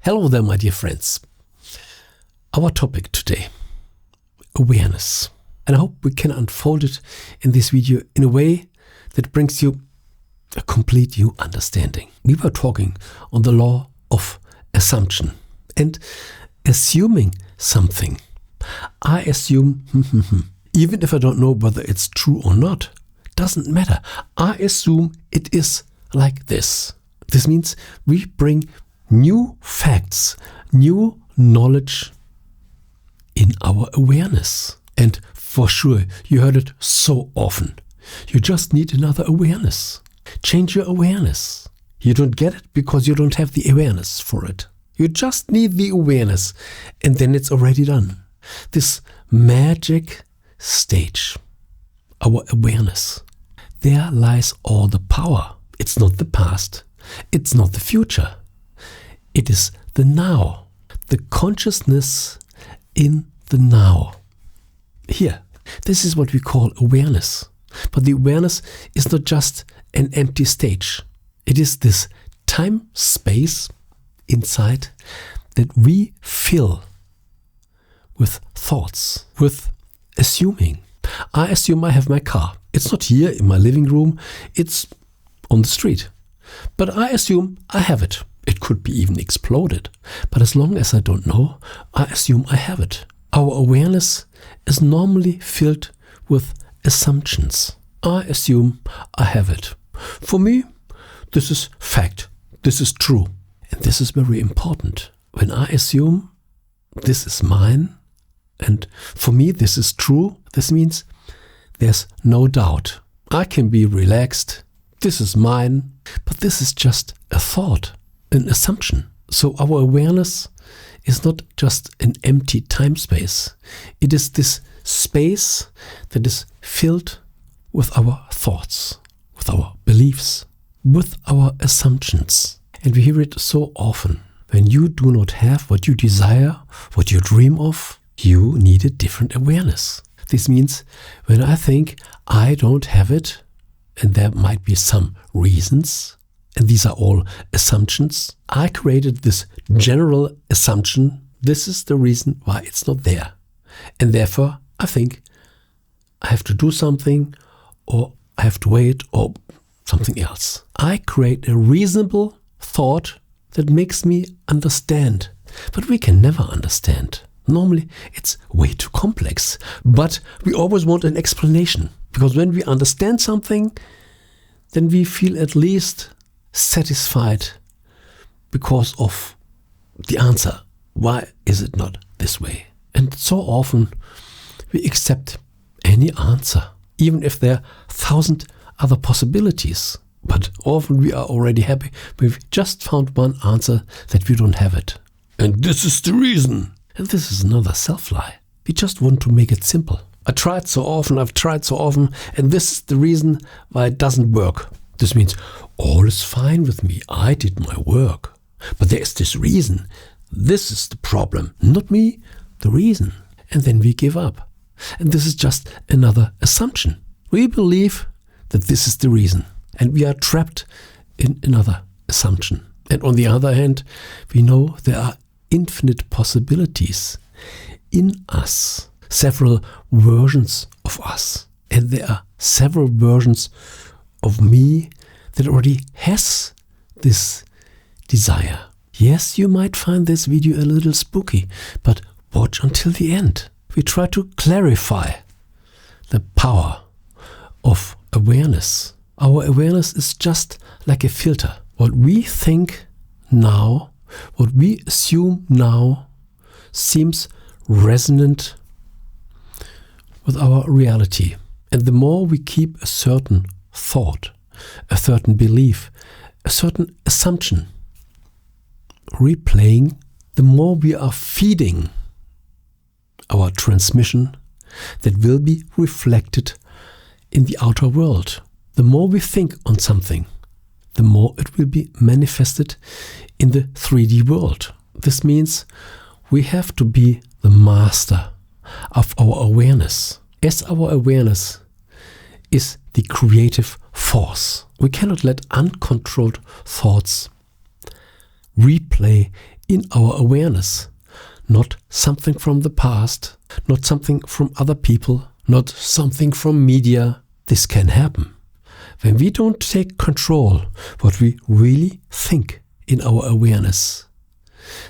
Hello there, my dear friends. Our topic today, awareness. And I hope we can unfold it in this video in a way that brings you a complete new understanding. We were talking on the law of assumption and assuming something. I assume, even if I don't know whether it's true or not, doesn't matter. I assume it is like this. This means we bring new facts, new knowledge in our awareness. And for sure, you heard it so often. You just need another awareness. Change your awareness. You don't get it because you don't have the awareness for it. You just need the awareness and then it's already done. This magic stage, our awareness, there lies all the power. It's not the past. It's not the future. It is the now, the consciousness in the now. Here, this is what we call awareness. But the awareness is not just an empty stage. It is this time space inside that we fill with thoughts, with assuming. I assume I have my car. It's not here in my living room. It's on the street. But I assume I have it. It could be even exploded. But as long as I don't know, I assume I have it. Our awareness is normally filled with assumptions. I assume I have it. For me, this is fact. This is true. And this is very important. When I assume this is mine, and for me this is true, this means there's no doubt. I can be relaxed. This is mine. But this is just a thought, an assumption. So our awareness is not just an empty time space. It is this space that is filled with our thoughts, with our beliefs, with our assumptions. And we hear it so often. When you do not have what you desire, what you dream of, you need a different awareness. This means when I think I don't have it, and there might be some reasons, and these are all assumptions, I created this general assumption. This is the reason why it's not there. And therefore, I think I have to do something, or I have to wait, or something else. I create a reasonable thought that makes me understand. But we can never understand. Normally, it's way too complex. But we always want an explanation. Because when we understand something, then we feel at least satisfied because of the answer. Why is it not this way? And so often we accept any answer, even if there are 1,000 other possibilities. But often we are already happy. We've just found one answer that we don't have it. And this is the reason. And this is another self-lie. We just want to make it simple. I've tried so often, and this is the reason why it doesn't work. This means all is fine with me. I did my work. But there is this reason. This is the problem. Not me, the reason. And then we give up. And this is just another assumption. We believe that this is the reason. And we are trapped in another assumption. And on the other hand, we know there are infinite possibilities in us. Several versions of us. And there are several versions of me that already has this desire. Yes, you might find this video a little spooky, but watch until the end. We try to clarify the power of awareness. Our awareness is just like a filter. What we think now, what we assume now, seems resonant with our reality. And the more we keep a certain thought, a certain belief, a certain assumption replaying, the more we are feeding our transmission that will be reflected in the outer world. The more we think on something, the more it will be manifested in the 3D world. This means we have to be the master of our awareness. As our awareness is the creative force, we cannot let uncontrolled thoughts replay in our awareness, not something from the past, not something from other people, not something from media. This can happen when we don't take control what we really think in our awareness.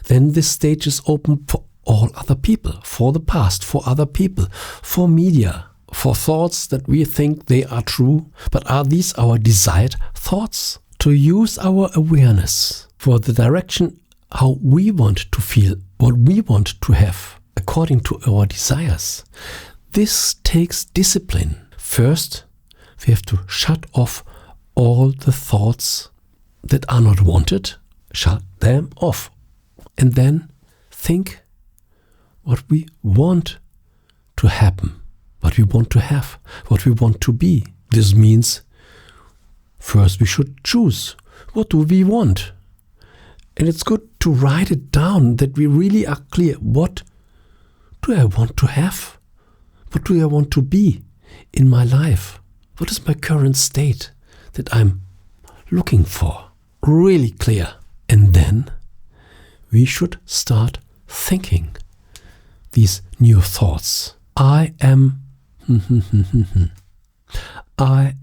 Then this stage is open for all other people, for the past, for other people, for media, for thoughts that we think they are true. But are these our desired thoughts? To use our awareness for the direction how we want to feel, what we want to have, according to our desires. This takes discipline. First, we have to shut off all the thoughts that are not wanted, shut them off, and then think what we want to happen, what we want to have, what we want to be. This means first we should choose, what do we want? And it's good to write it down, that we really are clear. What do I want to have? What do I want to be in my life? What is my current state that I'm looking for? Really clear. And then we should start thinking these new thoughts. I am I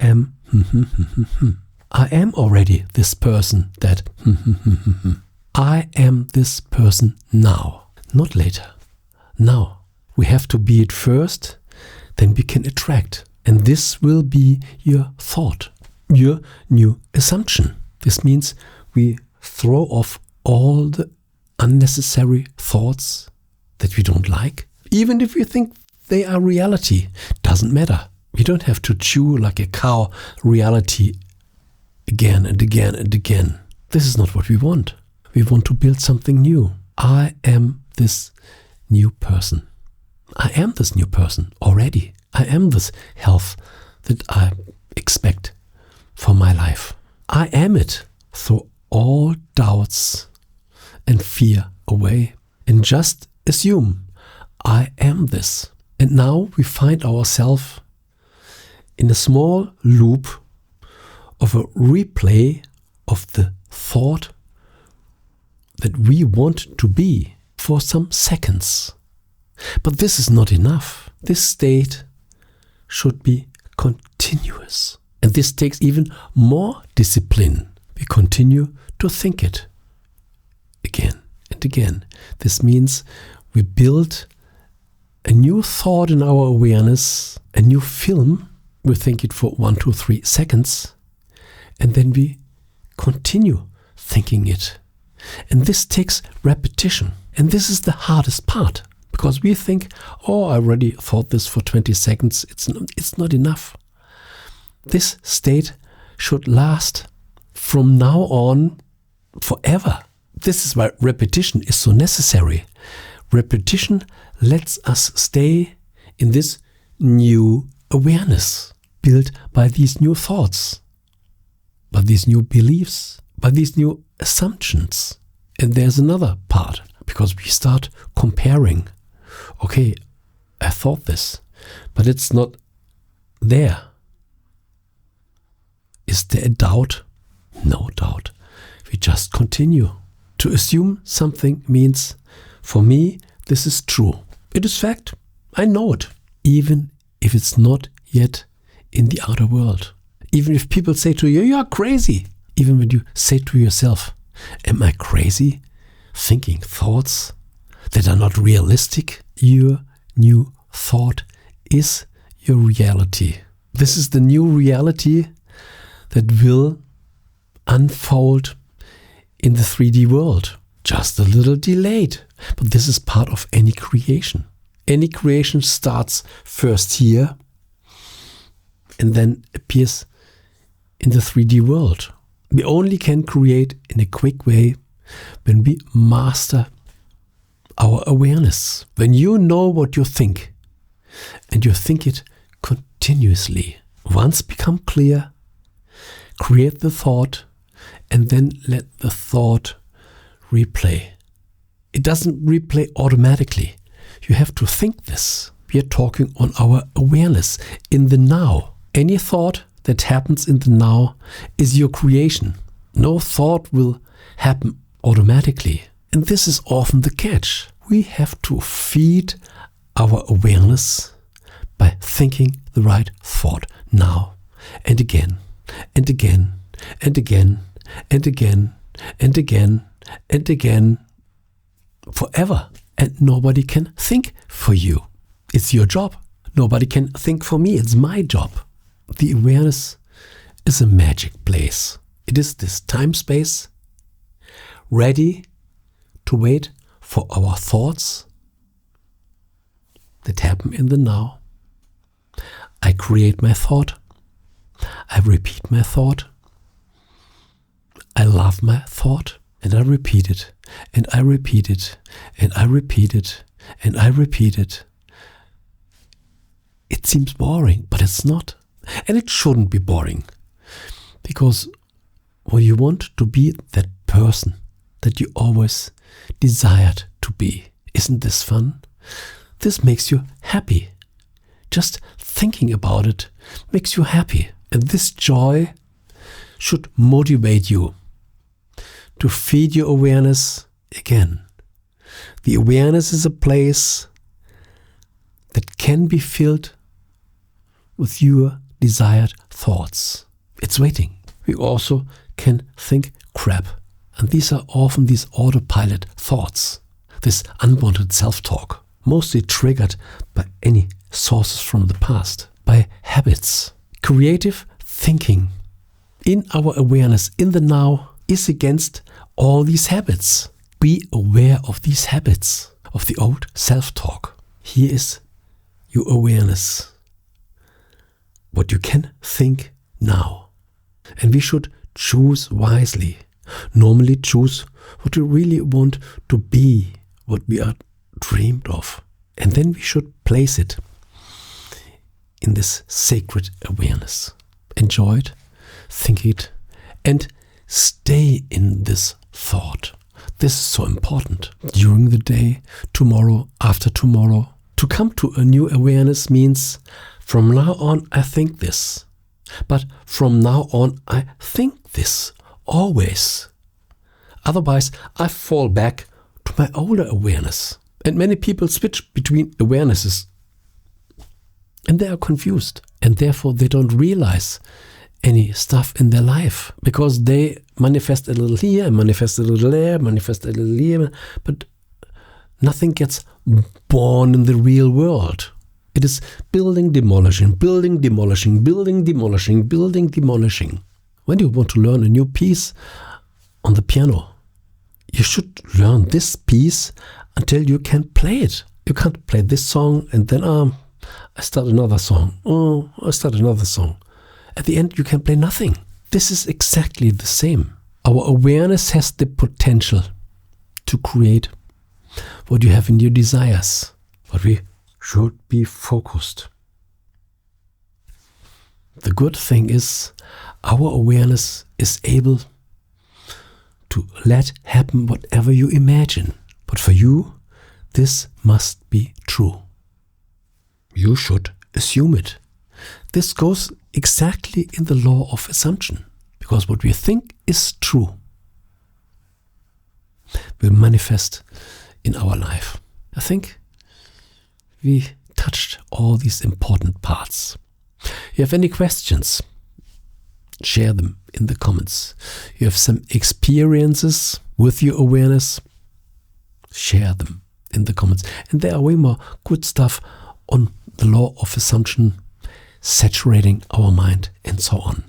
am already this person that I am this person now, not later. Now we have to be it first, then we can attract. And this will be your thought, your new assumption. This means we throw off all the unnecessary thoughts that we don't like. Even if we think they are reality, doesn't matter. We don't have to chew like a cow reality again and again and again. This is not what we want. We want to build something new. I am this new person. I am this new person already. I am this health that I expect for my life. I am it. Throw all doubts and fear away and just assume I am this. And now we find ourselves in a small loop of a replay of the thought that we want to be for some seconds. But this is not enough. This state should be continuous. And this takes even more discipline. We continue to think it again and again. This means we build a new thought in our awareness, a new film. We think it for 1, 2, 3 seconds. And then we continue thinking it. And this takes repetition. And this is the hardest part. Because we think, oh, I already thought this for 20 seconds. It's not enough. This state should last from now on forever. This is why repetition is so necessary. Repetition lets us stay in this new awareness built by these new thoughts, by these new beliefs, by these new assumptions. And there's another part, because we start comparing. Okay, I thought this, but it's not there. Is there a doubt? No doubt. We just continue. To assume something means, for me, this is true. It is fact. I know it. Even if it's not yet in the outer world. Even if people say to you, you are crazy. Even when you say to yourself, am I crazy? Thinking thoughts that are not realistic. Your new thought is your reality. This is the new reality that will unfold in the 3D world. Just a little delayed. But this is part of any creation. Any creation starts first here and then appears in the 3D world. We only can create in a quick way when we master our awareness. When you know what you think and you think it continuously. Once become clear, create the thought and then let the thought replay. It doesn't replay automatically. You have to think this. We are talking on our awareness in the now. Any thought that happens in the now is your creation. No thought will happen automatically. And this is often the catch. We have to feed our awareness by thinking the right thought now and again and again and again and again and again and again forever. And nobody can think for you. It's your job. Nobody can think for me. It's my job. The awareness is a magic place. It is this time-space ready to wait for our thoughts that happen in the now. I create my thought. I repeat my thought. I love my thought. And I repeat it. And I repeat it. And I repeat it. And I repeat it. It seems boring, but it's not. And it shouldn't be boring. Because when you want to be that person that you always desired to be, isn't this fun? This makes you happy. Just thinking about it makes you happy. And this joy should motivate you to feed your awareness again. The awareness is a place that can be filled with your desired thoughts. It's waiting. We also can think crap. And these are often these autopilot thoughts, this unwanted self-talk, mostly triggered by any sources from the past, by habits. Creative thinking in our awareness in the now is against all these habits. Be aware of these habits, of the old self-talk. Here is your awareness, what you can think now. And we should choose wisely. Normally choose what we really want to be, what we are dreamed of. And then we should place it in this sacred awareness. Enjoy it, think it, and stay in this thought. This is so important. During the day, tomorrow, after tomorrow. To come to a new awareness means from now on I think this. But from now on I think this always. Otherwise I fall back to my older awareness. And many people switch between awarenesses. And they are confused. And therefore they don't realize any stuff in their life. Because they manifest a little here, manifest a little there, manifest a little here. But nothing gets born in the real world. It is building, demolishing, building, demolishing, building, demolishing, building, demolishing. When you want to learn a new piece on the piano, you should learn this piece until you can play it. You can't play this song and then I start another song. I start another song. At the end you can play nothing. This is exactly the same. Our awareness has the potential to create what you have in your desires. But we should be focused. The good thing is our awareness is able to let happen whatever you imagine. But for you, this must be true. You should assume it. This goes exactly in the law of assumption, because what we think is true will manifest in our life. I think we touched all these important parts. If you have any questions, share them in the comments. You have some experiences with your awareness, share them in the comments. And there are way more good stuff on the law of assumption, saturating our mind, and so on.